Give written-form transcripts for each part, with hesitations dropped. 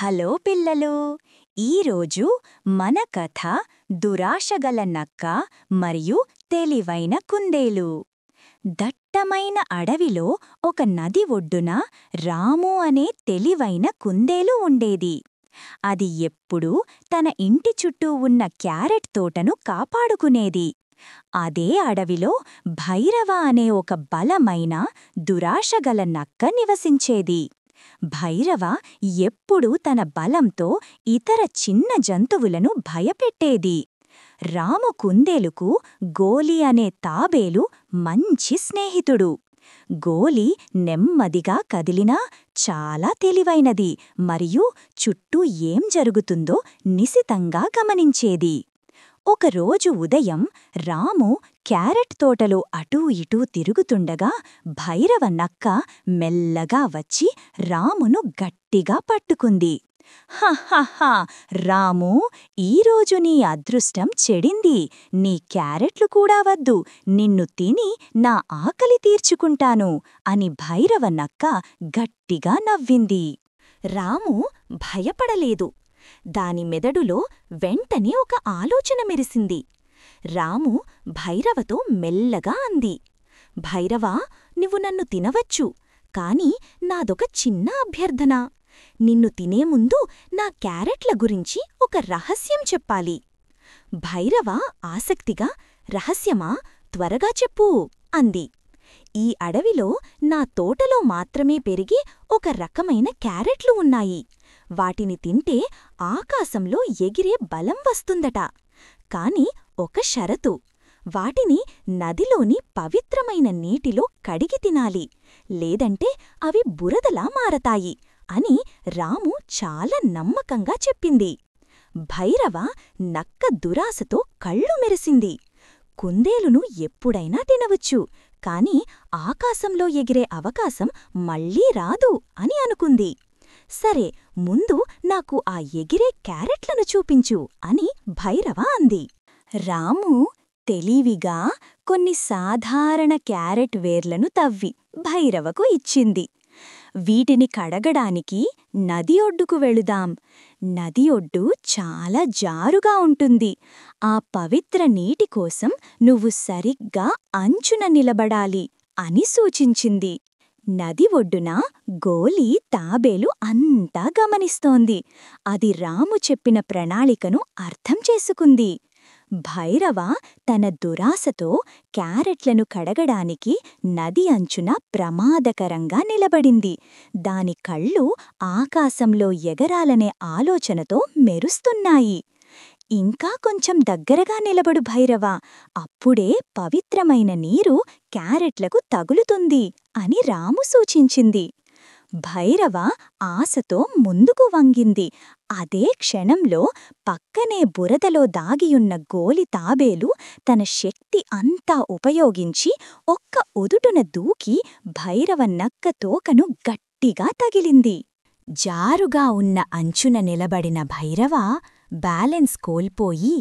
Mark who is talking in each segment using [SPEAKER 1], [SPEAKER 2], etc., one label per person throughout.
[SPEAKER 1] Hello పిల్లలు! ఈరోజు మన కథ దురాశగల నక్క మరియు తెలివైన కుందేలు. దట్టమైన అడవిలో ఒక నది ఒడ్డున రాము అనే తెలివైన కుందేలు ఉండేది. అది ఎప్పుడూ తన ఇంటి చుట్టూ ఉన్న క్యారెట్ తోటను కాపాడుకునేది. అదే అడవిలో భైరవ అనే ఒక బలమైన దురాశగల నక్క నివసించేది. భైరవ ఎప్పుడూ తన బలంతో ఇతర చిన్న జంతువులను భయపెట్టేది. రాము కుందేలుకు గోలి అనే తాబేలు మంచి స్నేహితుడు. గోలి నెమ్మదిగా కదిలినా చాలా తెలివైనది మరియు చుట్టూ ఏం జరుగుతుందో నిశితంగా గమనించేది. ఒకరోజు ఉదయం రాము క్యారెట్ తోటలో అటూ ఇటూ తిరుగుతుండగా భైరవ నక్క మెల్లగా వచ్చి రామును గట్టిగా పట్టుకుంది. హహహా! రామూ, ఈరోజు నీ అదృష్టం చెడింది. నీ క్యారెట్లు కూడా వద్దు, నిన్ను తిని నా ఆకలి తీర్చుకుంటాను అని భైరవ నక్క గట్టిగా నవ్వింది. రాము భయపడలేదు. దాని మెదడులో వెంటనే ఒక ఆలోచన మెరిసింది. రాము భైరవతో మెల్లగా అంది, భైరవా, నువ్వు నన్ను తినవచ్చు, కాని నాదొక చిన్న అభ్యర్థన. నిన్ను తినే ముందు నా క్యారెట్ల గురించి ఒక రహస్యం చెప్పాలి. భైరవ ఆసక్తిగా, రహస్యమా? త్వరగా చెప్పు అంది. ఈ అడవిలో నా తోటలో మాత్రమే పెరిగే ఒక రకమైన క్యారెట్లు ఉన్నాయి. వాటిని తింటే ఆకాశంలో ఎగిరే బలం వస్తుందట. కాని ఒక షరతు, వాటిని నదిలోని పవిత్రమైన నీటిలో కడిగి తినాలి, లేదంటే అవి బురదలా మారతాయి అని రాము చాలా నమ్మకంగా చెప్పింది. భైరవ నక్క దురాశతో కళ్ళు మెరిసింది. కుందేలును ఎప్పుడైనా తినవచ్చు, కాని ఆకాశంలో ఎగిరే అవకాశం మళ్ళీ రాదు అని అనుకుంది. సరే, ముందు నాకు ఆ ఎగిరే క్యారెట్లను చూపించు అని భైరవ అంది. రాము తెలివిగా కొన్ని సాధారణ క్యారెట్ వేర్లను తవ్వి భైరవకు ఇచ్చింది. వీటిని కడగడానికి నది ఒడ్డుకు వెళుదాం. నది ఒడ్డు చాలా జారుగా ఉంటుంది. ఆ పవిత్ర నీటి కోసం నువ్వు సరిగ్గా అంచున నిలబడాలి అని సూచించింది. నది ఒడ్డున గోలి తాబేలు అంతా గమనిస్తోంది. అది రాము చెప్పిన ప్రణాళికను అర్థం చేసుకుంది. భైరవ తన దురాశతో క్యారెట్లను కడగడానికి నది అంచున ప్రమాదకరంగా నిలబడింది. దాని కళ్ళు ఆకాశంలో ఎగరాలనే ఆలోచనతో మెరుస్తున్నాయి. ఇంకా కొంచెం దగ్గరగా నిలబడు భైరవ, అప్పుడే పవిత్రమైన నీరు క్యారెట్లకు తగులుతుంది అని రాము సూచించింది. భైరవ ఆశతో ముందుకు వంగింది. అదే క్షణంలో పక్కనే బురదలో దాగియున్న గోలి తాబేలు తన శక్తి అంతా ఉపయోగించి ఒక్క ఉదుటున దూకి భైరవ నక్క తోకను గట్టిగా తగిలింది. జారుగా ఉన్న అంచున నిలబడిన భైరవ బ్యాలెన్స్ కోల్పోయి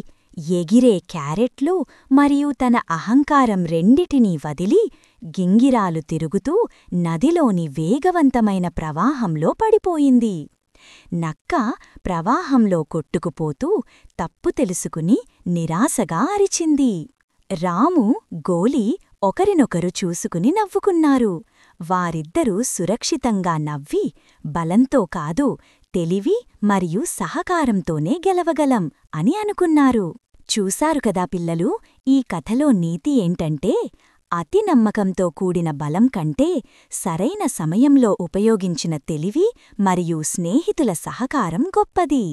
[SPEAKER 1] ఎగిరే క్యారెట్లు మరియు తన అహంకారం రెండిటినీ వదిలి గింగిరాలు తిరుగుతూ నదిలోని వేగవంతమైన ప్రవాహంలో పడిపోయింది. నక్క ప్రవాహంలో కొట్టుకుపోతూ తప్పు తెలుసుకుని నిరాశగా అరిచింది. రాము, గోలి ఒకరినొకరు చూసుకుని నవ్వుకున్నారు. వారిద్దరూ సురక్షితంగా నవ్వి, బలంతో కాదు, తెలివి మరియు సహకారంతోనే గెలవగలం అని అనుకున్నారు. చూశారు కదా పిల్లలు, ఈ కథలో నీతి ఏంటంటే, అతి నమ్మకంతో కూడిన బలం కంటే సరైన సమయంలో ఉపయోగించిన తెలివి మరియు స్నేహితుల సహకారం గొప్పది.